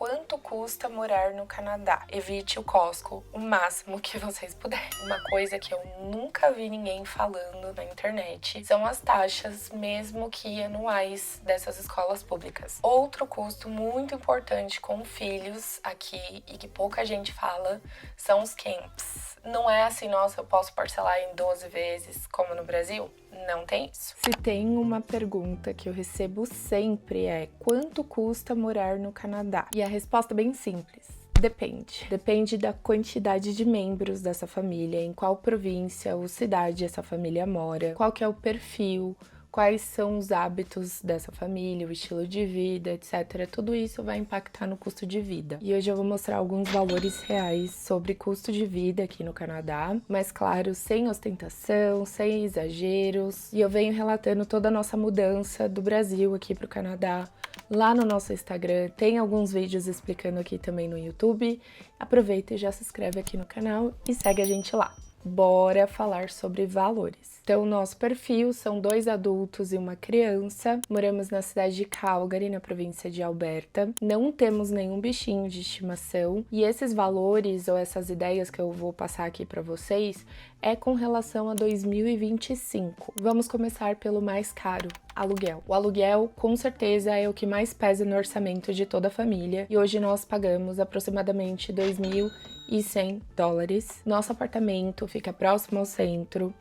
quanto custa morar no Canadá. Evite o Costco o máximo que vocês puderem. Uma coisa que eu nunca vi ninguém falando na internet são as taxas, mesmo que anuais, dessas escolas públicas. Outro custo muito importante com filhos aqui e que pouca gente fala são os camps. Não é assim, nossa, eu posso parcelar em 12 vezes como no Brasil? Não tem isso. Se tem uma pergunta que eu recebo sempre é: quanto custa morar no Canadá? E a resposta é bem simples. Depende. Depende da quantidade de membros dessa família, em qual província ou cidade essa família mora, qual que é o perfil, quais são os hábitos dessa família, o estilo de vida, etc. Tudo isso vai impactar no custo de vida. E hoje eu vou mostrar alguns valores reais sobre custo de vida aqui no Canadá, mas claro, sem ostentação, sem exageros. E eu venho relatando toda a nossa mudança do Brasil aqui para o Canadá lá no nosso Instagram. Tem alguns vídeos explicando aqui também no YouTube. Aproveita e já se inscreve aqui no canal e segue a gente lá. Bora falar sobre valores. Então, nosso perfil são 2 adultos e uma criança. Moramos na cidade de Calgary, na província de Alberta. Não temos nenhum bichinho de estimação. E esses valores ou essas ideias que eu vou passar aqui para vocês é com relação a 2025. Vamos começar pelo mais caro, aluguel. O aluguel, com certeza, é o que mais pesa no orçamento de toda a família. E hoje nós pagamos aproximadamente $2.100. Nosso apartamento fica próximo ao centro,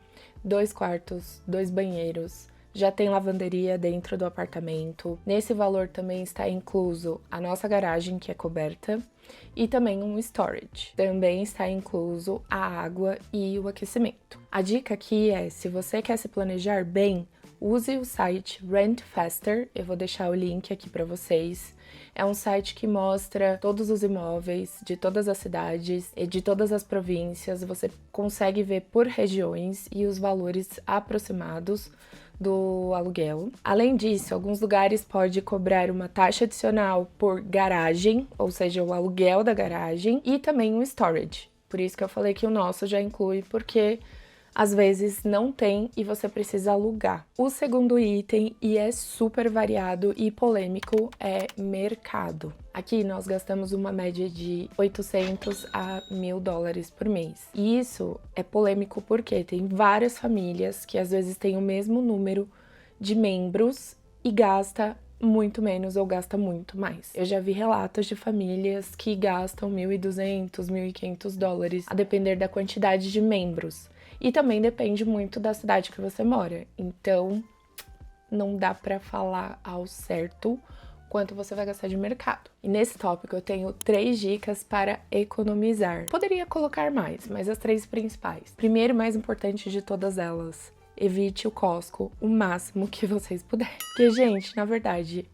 2 quartos, 2 banheiros, já tem lavanderia dentro do apartamento. Nesse valor também está incluso a nossa garagem, que é coberta, e também um storage. Também está incluso a água e o aquecimento. A dica aqui é, se você quer se planejar bem, use o site Rent Faster, eu vou deixar o link aqui para vocês. É um site que mostra todos os imóveis de todas as cidades e de todas as províncias. Você consegue ver por regiões e os valores aproximados do aluguel. Além disso, alguns lugares podem cobrar uma taxa adicional por garagem, ou seja, o aluguel da garagem, e também um storage. Por isso que eu falei que o nosso já inclui, porque às vezes não tem e você precisa alugar. O segundo item, e é super variado e polêmico, é mercado. Aqui nós gastamos uma média de $800 a $1.000 por mês. E isso é polêmico porque tem várias famílias que às vezes têm o mesmo número de membros e gasta muito menos ou gasta muito mais. Eu já vi relatos de famílias que gastam $1.200, $1.500, a depender da quantidade de membros. E também depende muito da cidade que você mora. Então, não dá pra falar ao certo quanto você vai gastar de mercado. E nesse tópico eu tenho 3 dicas para economizar. Poderia colocar mais, mas as 3 principais. Primeiro e mais importante de todas elas, evite o Costco o máximo que vocês puderem. Porque, gente, na verdade,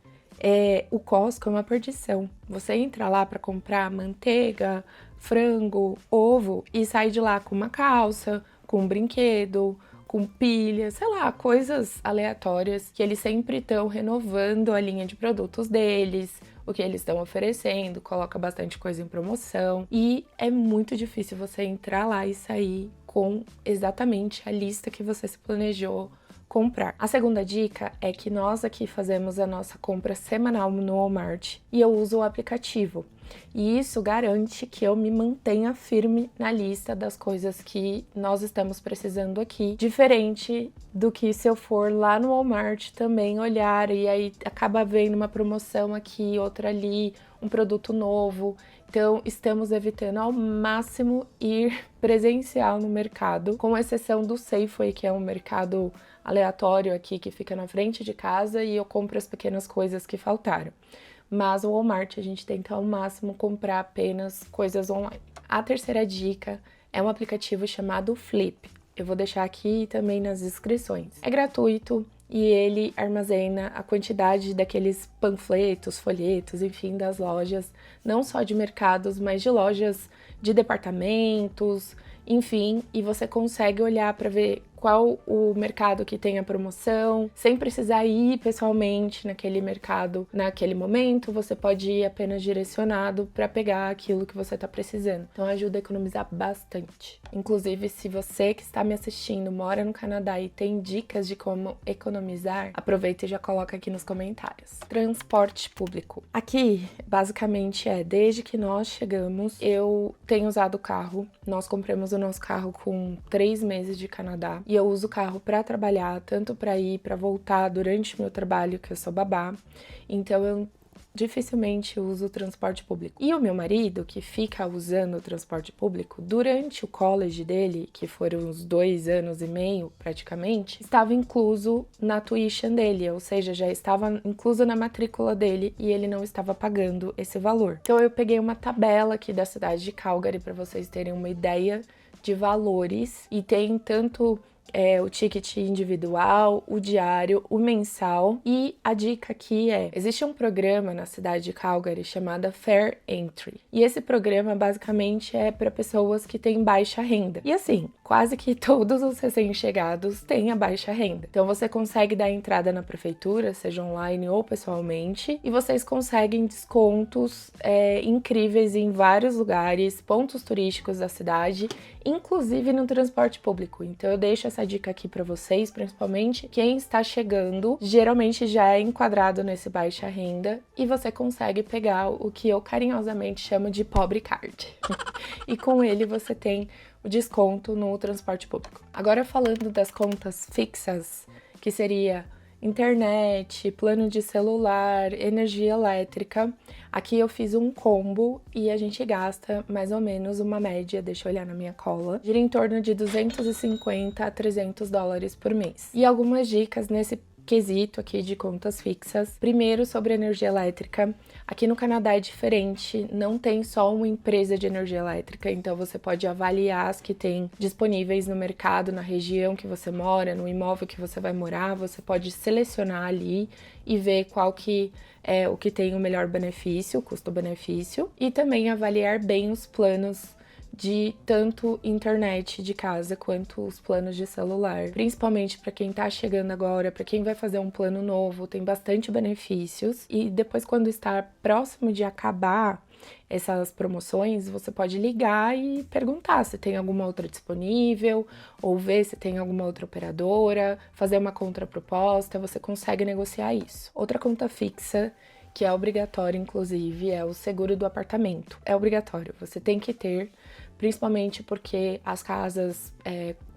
o Costco é uma perdição. Você entra lá para comprar manteiga, frango, ovo e sai de lá com uma calça, com um brinquedo, com pilha, sei lá, coisas aleatórias que eles sempre estão renovando a linha de produtos deles, o que eles estão oferecendo, coloca bastante coisa em promoção e é muito difícil você entrar lá e sair com exatamente a lista que você se planejou comprar. A segunda dica é que nós aqui fazemos a nossa compra semanal no Walmart e eu uso o aplicativo. E isso garante que eu me mantenha firme na lista das coisas que nós estamos precisando aqui, diferente do que se eu for lá no Walmart também olhar e aí acaba vendo uma promoção aqui, outra ali, um produto novo. Então, estamos evitando ao máximo ir presencial no mercado, com exceção do Safeway, que é um mercado aleatório aqui que fica na frente de casa e eu compro as pequenas coisas que faltaram. Mas o Walmart a gente tenta ao máximo comprar apenas coisas online. A terceira dica é um aplicativo chamado Flip. Eu vou deixar aqui também nas descrições. É gratuito e ele armazena a quantidade daqueles panfletos, folhetos, enfim, das lojas, não só de mercados, mas de lojas de departamentos, enfim, e você consegue olhar para ver qual o mercado que tem a promoção, sem precisar ir pessoalmente naquele mercado naquele momento, você pode ir apenas direcionado para pegar aquilo que você está precisando. Então ajuda a economizar bastante. Inclusive, se você que está me assistindo mora no Canadá e tem dicas de como economizar, aproveita e já coloca aqui nos comentários. Transporte público. Aqui, basicamente, desde que nós chegamos, eu tenho usado o carro. Nós compramos o nosso carro com 3 meses de Canadá e eu uso o carro para trabalhar, tanto para ir, para voltar durante o meu trabalho, que eu sou babá. Então eu dificilmente uso o transporte público. E o meu marido, que fica usando o transporte público, durante o college dele, que foram uns 2 anos e meio praticamente, estava incluso na tuition dele, ou seja, já estava incluso na matrícula dele e ele não estava pagando esse valor. Então eu peguei uma tabela aqui da cidade de Calgary para vocês terem uma ideia de valores, e tem tanto o ticket individual, o diário, o mensal. E a dica aqui existe um programa na cidade de Calgary chamado Fair Entry. E esse programa basicamente é para pessoas que têm baixa renda. E assim, quase que todos os recém-chegados têm a baixa renda. Então você consegue dar entrada na prefeitura, seja online ou pessoalmente, e vocês conseguem descontos incríveis em vários lugares, pontos turísticos da cidade, inclusive no transporte público. Então eu deixo essa dica aqui para vocês, principalmente quem está chegando, geralmente já é enquadrado nesse baixa renda e você consegue pegar o que eu carinhosamente chamo de pobre card. E com ele você tem o desconto no transporte público. Agora falando das contas fixas, que seria internet, plano de celular, energia elétrica. Aqui eu fiz um combo e a gente gasta mais ou menos uma média, deixa eu olhar na minha cola, gira em torno de 250 a 300 dólares por mês. E algumas dicas nesse quesito aqui de contas fixas. Primeiro, sobre energia elétrica. Aqui no Canadá é diferente, não tem só uma empresa de energia elétrica, então você pode avaliar as que tem disponíveis no mercado, na região que você mora, no imóvel que você vai morar, você pode selecionar ali e ver qual que é o que tem o melhor benefício, custo-benefício, e também avaliar bem os planos de tanto internet de casa quanto os planos de celular. Principalmente para quem tá chegando agora, para quem vai fazer um plano novo, tem bastante benefícios. E depois, quando está próximo de acabar essas promoções, você pode ligar e perguntar se tem alguma outra disponível, ou ver se tem alguma outra operadora, fazer uma contraproposta, você consegue negociar isso. Outra conta fixa que é obrigatório, inclusive, é o seguro do apartamento. É obrigatório, você tem que ter, principalmente porque as casas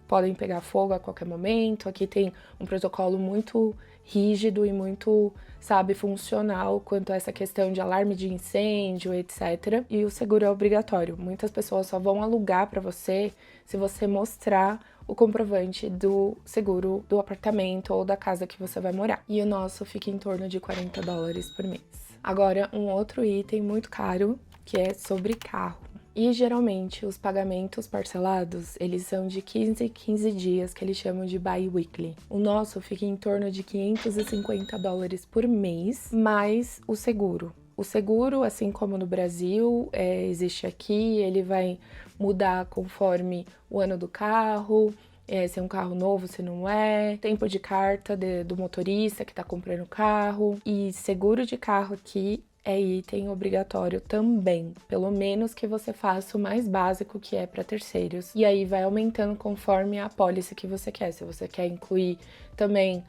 podem pegar fogo a qualquer momento. Aqui tem um protocolo muito rígido e muito, funcional quanto a essa questão de alarme de incêndio, etc. E o seguro é obrigatório. Muitas pessoas só vão alugar para você se você mostrar o comprovante do seguro do apartamento ou da casa que você vai morar. E o nosso fica em torno de 40 dólares por mês. Agora, um outro item muito caro, que é sobre carro. E geralmente os pagamentos parcelados, eles são de 15 em 15 dias, que eles chamam de bi-weekly. O nosso fica em torno de 550 dólares por mês, mais o seguro. O seguro, assim como no Brasil, existe aqui, ele vai mudar conforme o ano do carro, se é um carro novo, se não é, tempo de carta do motorista que está comprando o carro. E seguro de carro aqui é item obrigatório também, pelo menos que você faça o mais básico, que é para terceiros. E aí vai aumentando conforme a apólice que você quer. Se você quer incluir também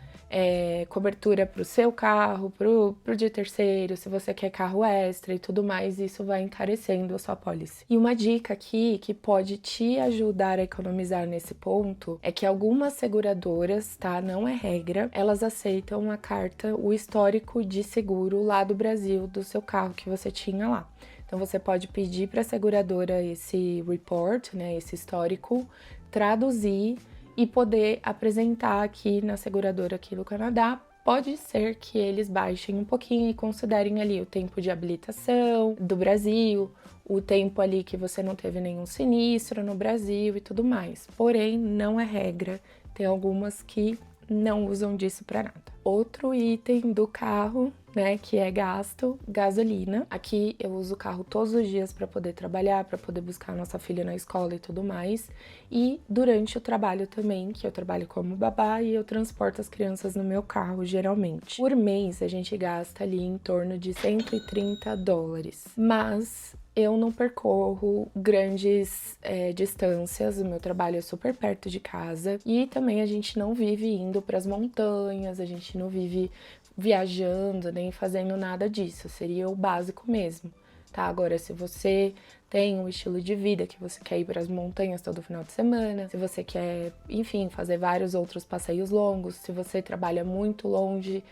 cobertura para o seu carro, pro de terceiro, se você quer carro extra e tudo mais, isso vai encarecendo a sua apólice. E uma dica aqui que pode te ajudar a economizar nesse ponto é que algumas seguradoras, tá? Não é regra, elas aceitam a carta, o histórico de seguro lá do Brasil, do seu carro que você tinha lá. Então você pode pedir para a seguradora esse report, né, esse histórico, traduzir e poder apresentar aqui na seguradora aqui no Canadá. Pode ser que eles baixem um pouquinho e considerem ali o tempo de habilitação do Brasil, o tempo ali que você não teve nenhum sinistro no Brasil e tudo mais. Porém, não é regra. Tem algumas que não usam disso para nada. Outro item do carro, né, que é gasto, gasolina. Aqui eu uso o carro todos os dias para poder trabalhar, para poder buscar a nossa filha na escola e tudo mais. E durante o trabalho também, que eu trabalho como babá e eu transporto as crianças no meu carro, geralmente. Por mês, a gente gasta ali em torno de $130. Mas eu não percorro grandes distâncias, o meu trabalho é super perto de casa e também a gente não vive indo para as montanhas, a gente não vive viajando nem fazendo nada disso, seria o básico mesmo, tá? Agora, se você tem um estilo de vida que você quer ir para as montanhas todo final de semana, se você quer, enfim, fazer vários outros passeios longos, se você trabalha muito longe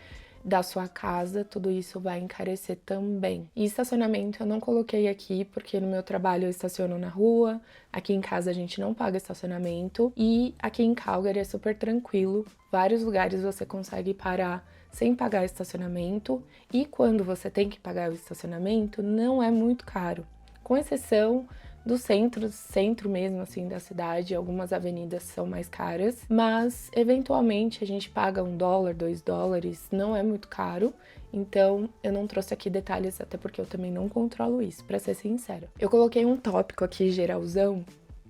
da sua casa, tudo isso vai encarecer também. E estacionamento eu não coloquei aqui, porque no meu trabalho eu estaciono na rua, aqui em casa a gente não paga estacionamento, e aqui em Calgary é super tranquilo, vários lugares você consegue parar sem pagar estacionamento, e quando você tem que pagar o estacionamento, não é muito caro, com exceção do centro mesmo, assim, da cidade. Algumas avenidas são mais caras, mas eventualmente a gente paga $1, $2, não é muito caro. Então eu não trouxe aqui detalhes, até porque eu também não controlo isso, pra ser sincera. Eu coloquei um tópico aqui geralzão,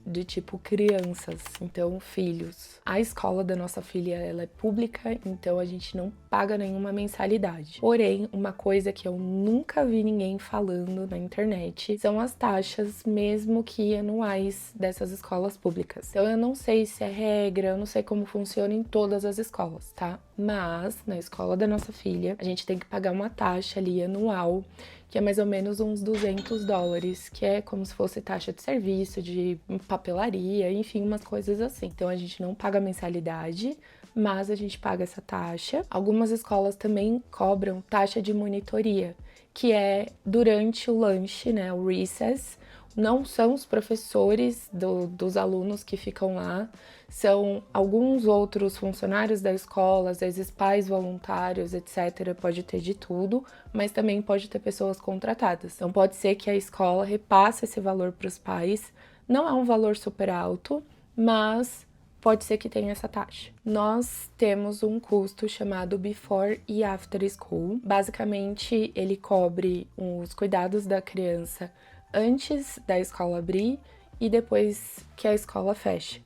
de tipo crianças, então filhos. A escola da nossa filha, ela é pública, então a gente não paga nenhuma mensalidade. Porém, uma coisa que eu nunca vi ninguém falando na internet são as taxas, mesmo que anuais, dessas escolas públicas. Então eu não sei se é regra, eu não sei como funciona em todas as escolas, tá? Mas na escola da nossa filha, a gente tem que pagar uma taxa ali anual, que é mais ou menos uns $200, que é como se fosse taxa de serviço, de papelaria, enfim, umas coisas assim. Então a gente não paga mensalidade, mas a gente paga essa taxa. Algumas escolas também cobram taxa de monitoria, que é durante o lanche, né, o recess. Não são os professores dos alunos que ficam lá, são alguns outros funcionários da escola, às vezes pais voluntários, etc. Pode ter de tudo, mas também pode ter pessoas contratadas. Então pode ser que a escola repasse esse valor para os pais. Não é um valor super alto, mas pode ser que tenha essa taxa. Nós temos um custo chamado Before e After School. Basicamente, ele cobre os cuidados da criança antes da escola abrir e depois que a escola fecha.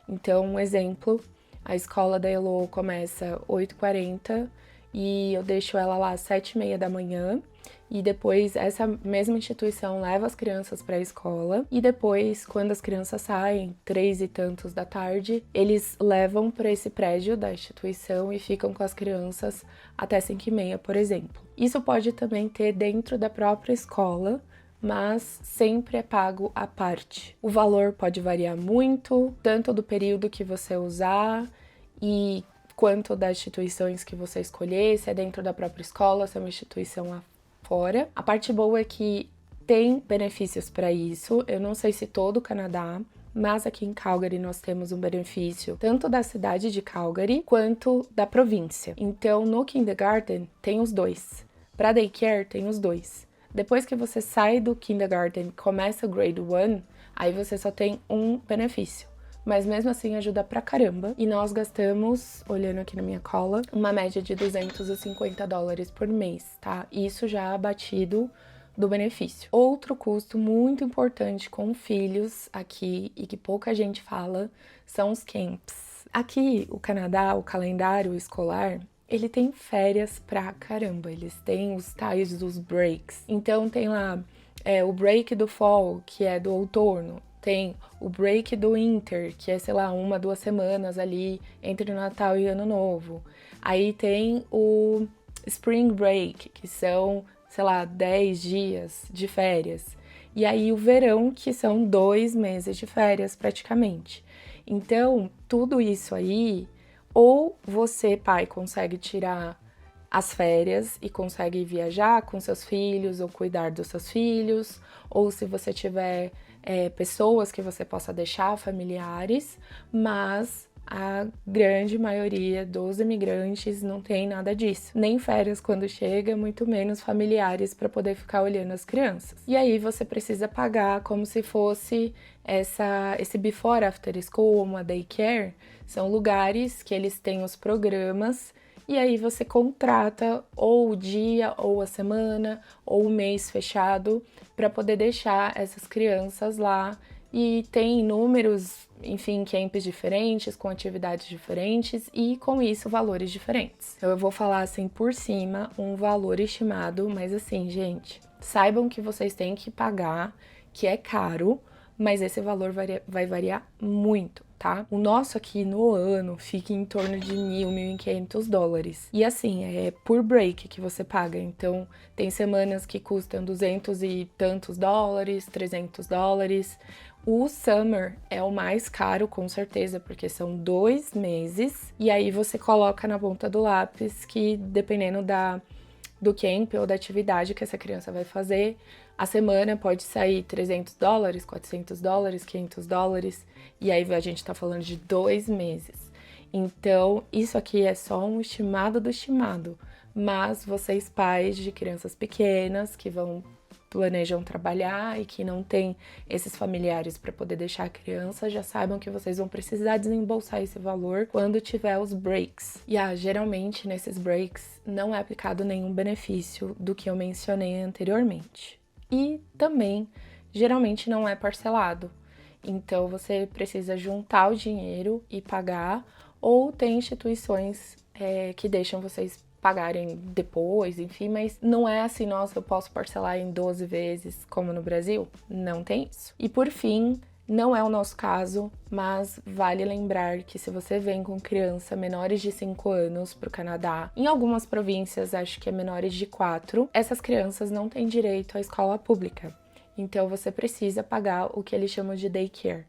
Então, um exemplo, a escola da Elo começa 8h40 e eu deixo ela lá às 7h30 da manhã. E depois essa mesma instituição leva as crianças para a escola. E depois, quando as crianças saem, 3 e tantos da tarde, eles levam para esse prédio da instituição e ficam com as crianças até 5h30, por exemplo. Isso pode também ter dentro da própria escola, mas sempre é pago à parte. O valor pode variar muito, tanto do período que você usar e quanto das instituições que você escolher, se é dentro da própria escola, se é uma instituição lá fora. A parte boa é que tem benefícios para isso. Eu não sei se todo o Canadá, mas aqui em Calgary nós temos um benefício tanto da cidade de Calgary quanto da província. Então, no kindergarten tem os dois. Para daycare tem os dois. Depois que você sai do kindergarten e começa o grade 1, aí você só tem um benefício. Mas mesmo assim ajuda pra caramba. E nós gastamos, olhando aqui na minha cola, uma média de $250 por mês, tá? Isso já abatido do benefício. Outro custo muito importante com filhos aqui e que pouca gente fala são os camps. Aqui, o Canadá, o calendário escolar, ele tem férias pra caramba, eles têm os tais dos breaks. Então tem lá o break do fall, que é do outono, tem o break do winter, que é, sei lá, 1-2 semanas ali entre Natal e Ano Novo. Aí tem o spring break, que são, sei lá, 10 dias de férias. E aí o verão, que são 2 meses de férias praticamente. Então, tudo isso aí, ou você, pai, consegue tirar as férias e consegue viajar com seus filhos ou cuidar dos seus filhos, ou se você tiver pessoas que você possa deixar, familiares, mas a grande maioria dos imigrantes não tem nada disso. Nem férias quando chega, muito menos familiares para poder ficar olhando as crianças. E aí você precisa pagar como se fosse esse before after school, uma daycare. São lugares que eles têm os programas e aí você contrata ou o dia, ou a semana, ou o mês fechado para poder deixar essas crianças lá. E tem inúmeros, enfim, camps diferentes, com atividades diferentes e com isso valores diferentes. Então eu vou falar assim por cima um valor estimado, mas assim, gente, saibam que vocês têm que pagar, que é caro, mas esse valor vai variar muito, tá? O nosso aqui no ano fica em torno de $1.000, $1.500. E assim, é por break que você paga. Então, tem semanas que custam 200 e tantos dólares, $300. O summer é o mais caro, com certeza, porque são 2 meses. E aí você coloca na ponta do lápis que, dependendo do camp ou da atividade que essa criança vai fazer, a semana pode sair $300, $400, $500, e aí a gente tá falando de 2 meses. Então, isso aqui é só um estimado do estimado, mas vocês pais de crianças pequenas que planejam trabalhar e que não tem esses familiares para poder deixar a criança, já saibam que vocês vão precisar desembolsar esse valor quando tiver os breaks. E geralmente nesses breaks não é aplicado nenhum benefício do que eu mencionei anteriormente. E também, geralmente não é parcelado. Então você precisa juntar o dinheiro e pagar, ou tem instituições que deixam vocês pagarem depois, enfim, mas não é assim, nossa, eu posso parcelar em 12 vezes como no Brasil. Não tem isso. E por fim, não é o nosso caso, mas vale lembrar que se você vem com criança menores de 5 anos para o Canadá, em algumas províncias acho que é menores de 4, essas crianças não têm direito à escola pública. Então você precisa pagar o que eles chamam de daycare.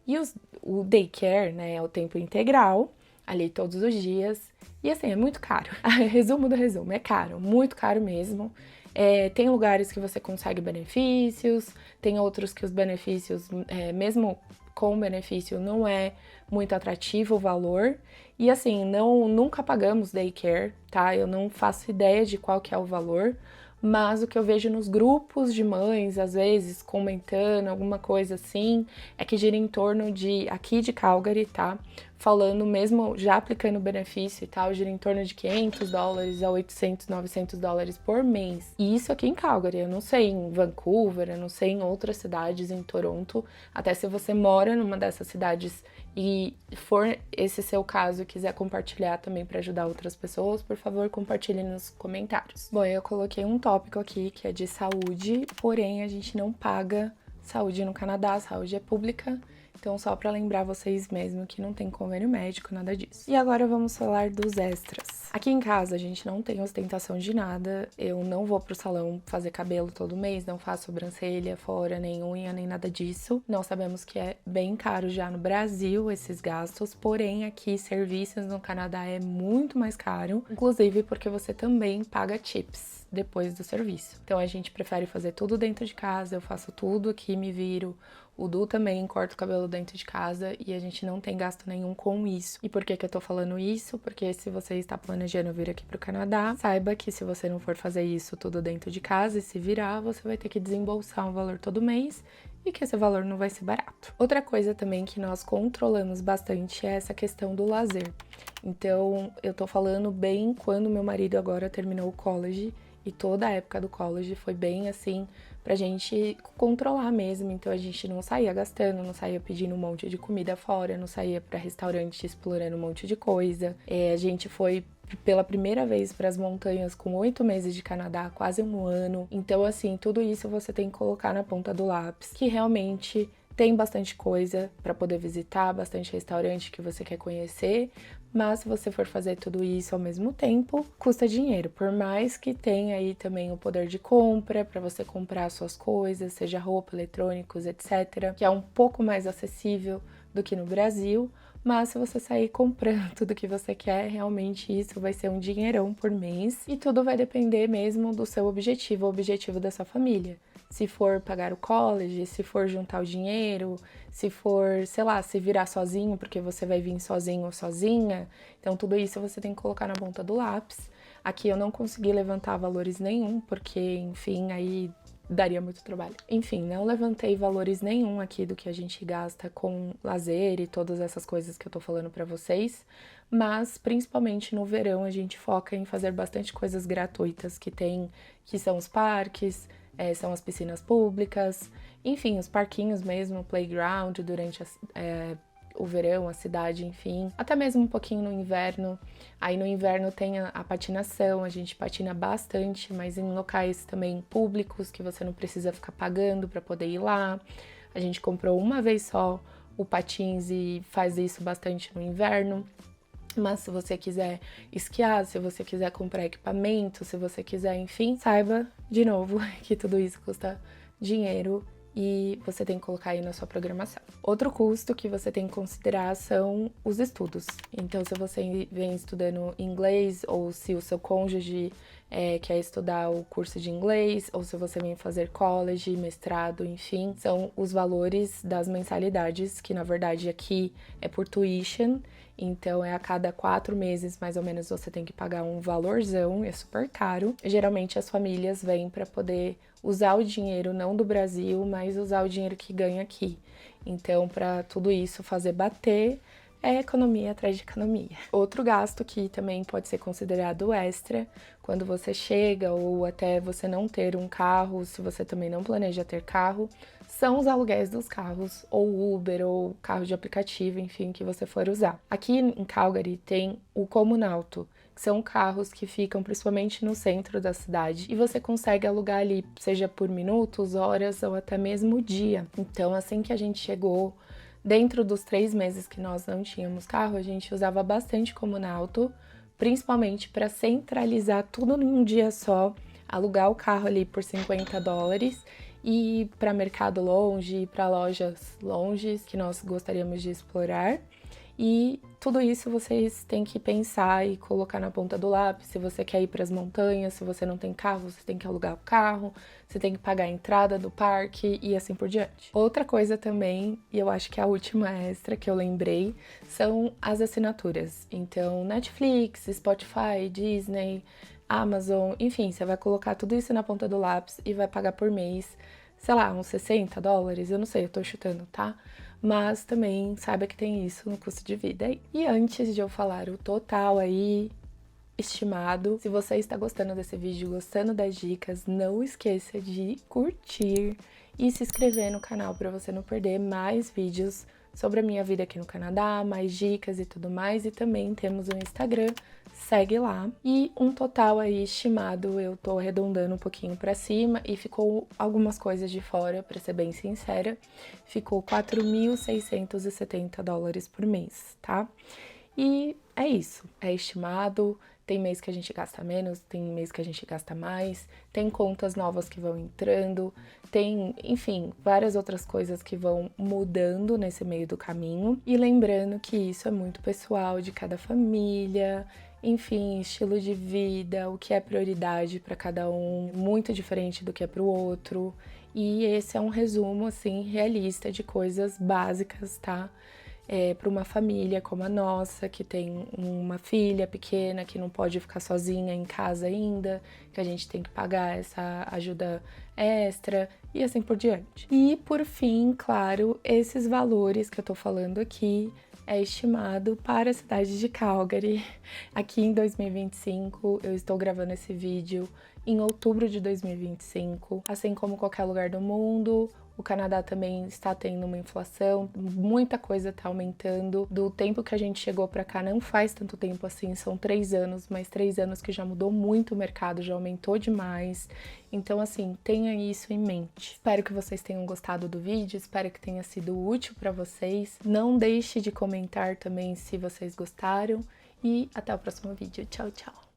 E o daycare, né, é o tempo integral, ali todos os dias. E assim, é muito caro. Resumo do resumo, é caro, muito caro mesmo. Tem lugares que você consegue benefícios, tem outros que os benefícios, mesmo com benefício, não é muito atrativo o valor. E assim, nunca pagamos daycare, tá? Eu não faço ideia de qual que é o valor, mas o que eu vejo nos grupos de mães, às vezes, comentando alguma coisa assim, é que gira em torno aqui de Calgary, tá? Falando mesmo, já aplicando benefício e tal, gira em torno de $500 a $800, $900 por mês. E isso aqui em Calgary, eu não sei em Vancouver, eu não sei em outras cidades, em Toronto. Até se você mora numa dessas cidades e for esse seu caso e quiser compartilhar também para ajudar outras pessoas, por favor, compartilhe nos comentários. Bom, eu coloquei um tópico aqui que é de saúde, porém a gente não paga saúde no Canadá, a saúde é pública. Então, só para lembrar vocês mesmo que não tem convênio médico, nada disso. E agora vamos falar dos extras. Aqui em casa a gente não tem ostentação de nada, eu não vou pro salão fazer cabelo todo mês, não faço sobrancelha fora, nem unha, nem nada disso. Nós sabemos que é bem caro já no Brasil esses gastos, porém aqui serviços no Canadá é muito mais caro, inclusive porque você também paga tips depois do serviço. Então a gente prefere fazer tudo dentro de casa, eu faço tudo aqui, me viro. O Du também corta o cabelo dentro de casa e a gente não tem gasto nenhum com isso. E por que eu tô falando isso? Porque se você está planejando vir aqui pro Canadá, saiba que se você não for fazer isso tudo dentro de casa e se virar, você vai ter que desembolsar um valor todo mês e que esse valor não vai ser barato. Outra coisa também que nós controlamos bastante é essa questão do lazer. Então, eu tô falando bem quando meu marido agora terminou o college e toda a época do college foi bem assim pra gente controlar mesmo, então a gente não saía gastando, não saía pedindo um monte de comida fora, não saía pra restaurante explorando um monte de coisa. A gente foi pela primeira vez para as montanhas com 8 meses de Canadá, quase um ano. Então assim, tudo isso você tem que colocar na ponta do lápis, que realmente tem bastante coisa para poder visitar, bastante restaurante que você quer conhecer, mas se você for fazer tudo isso ao mesmo tempo, custa dinheiro. Por mais que tenha aí também o poder de compra para você comprar suas coisas, seja roupa, eletrônicos, etc., que é um pouco mais acessível do que no Brasil, mas se você sair comprando tudo que você quer, realmente isso vai ser um dinheirão por mês e tudo vai depender mesmo do seu objetivo, o objetivo da sua família. se for pagar o college, se for juntar o dinheiro, se for, sei lá, se virar sozinho, porque você vai vir sozinho ou sozinha. Então, tudo isso você tem que colocar na ponta do lápis. Aqui eu não consegui levantar valores nenhum, porque, enfim, aí daria muito trabalho. Enfim, não levantei valores nenhum aqui do que a gente gasta com lazer e todas essas coisas que eu tô falando pra vocês, mas principalmente no verão a gente foca em fazer bastante coisas gratuitas que são os parques, são as piscinas públicas, enfim, os parquinhos mesmo, playground durante o verão, a cidade, enfim, até mesmo um pouquinho no inverno. Aí no inverno tem a patinação, a gente patina bastante, mas em locais também públicos que você não precisa ficar pagando para poder ir lá. A gente comprou uma vez só o patins e faz isso bastante no inverno. Mas se você quiser esquiar, se você quiser comprar equipamento, se você quiser, enfim, saiba de novo que tudo isso custa dinheiro e você tem que colocar aí na sua programação. Outro custo que você tem que considerar são os estudos. Então, se você vem estudando inglês ou se o seu cônjuge quer estudar o curso de inglês, ou se você vem fazer college, mestrado, enfim, são os valores das mensalidades, que na verdade aqui é por tuition. Então, a cada 4 meses, mais ou menos, você tem que pagar um valorzão, é super caro. Geralmente, as famílias vêm para poder usar o dinheiro não do Brasil, mas usar o dinheiro que ganha aqui. Então, para tudo isso fazer bater, é economia atrás de economia. Outro gasto que também pode ser considerado extra, quando você chega ou até você não ter um carro, se você também não planeja ter carro, são os aluguéis dos carros, ou Uber, ou carro de aplicativo, enfim, que você for usar. Aqui em Calgary tem o Comunauto, que são carros que ficam principalmente no centro da cidade, e você consegue alugar ali, seja por minutos, horas ou até mesmo dia. Então, assim que a gente chegou, dentro dos 3 meses que nós não tínhamos carro, a gente usava bastante Comunauto, principalmente para centralizar tudo em um dia só, alugar o carro ali por $50 e ir para mercado longe, para lojas longe que nós gostaríamos de explorar. E tudo isso vocês têm que pensar e colocar na ponta do lápis. Se você quer ir para as montanhas, se você não tem carro, você tem que alugar o carro, você tem que pagar a entrada do parque e assim por diante. Outra coisa também, e eu acho que a última extra que eu lembrei, são as assinaturas. Então, Netflix, Spotify, Disney, Amazon, enfim, você vai colocar tudo isso na ponta do lápis e vai pagar por mês, sei lá, uns $60, eu não sei, eu tô chutando, tá? Mas também saiba que tem isso no custo de vida aí. E antes de eu falar o total aí, estimado, se você está gostando desse vídeo, gostando das dicas, não esqueça de curtir e se inscrever no canal para você não perder mais vídeos sobre a minha vida aqui no Canadá, mais dicas e tudo mais. E também temos o Instagram, segue lá. E um total aí estimado, eu tô arredondando um pouquinho pra cima e ficou algumas coisas de fora, pra ser bem sincera, ficou $4.670 por mês, tá? E é isso, é estimado. Tem mês que a gente gasta menos, tem mês que a gente gasta mais, tem contas novas que vão entrando, tem, enfim, várias outras coisas que vão mudando nesse meio do caminho. E lembrando que isso é muito pessoal de cada família, enfim, estilo de vida, o que é prioridade para cada um, muito diferente do que é para o outro. E esse é um resumo, assim, realista de coisas básicas, tá? Para uma família como a nossa, que tem uma filha pequena, que não pode ficar sozinha em casa ainda, que a gente tem que pagar essa ajuda extra e assim por diante. E por fim, claro, esses valores que eu tô falando aqui é estimado para a cidade de Calgary. Aqui em 2025, eu estou gravando esse vídeo em outubro de 2025, assim como qualquer lugar do mundo. O Canadá também está tendo uma inflação, muita coisa está aumentando. Do tempo que a gente chegou para cá, não faz tanto tempo assim, são 3 anos, mas 3 anos que já mudou muito o mercado, já aumentou demais. Então, assim, tenha isso em mente. Espero que vocês tenham gostado do vídeo, espero que tenha sido útil para vocês. Não deixe de comentar também se vocês gostaram e até o próximo vídeo. Tchau, tchau!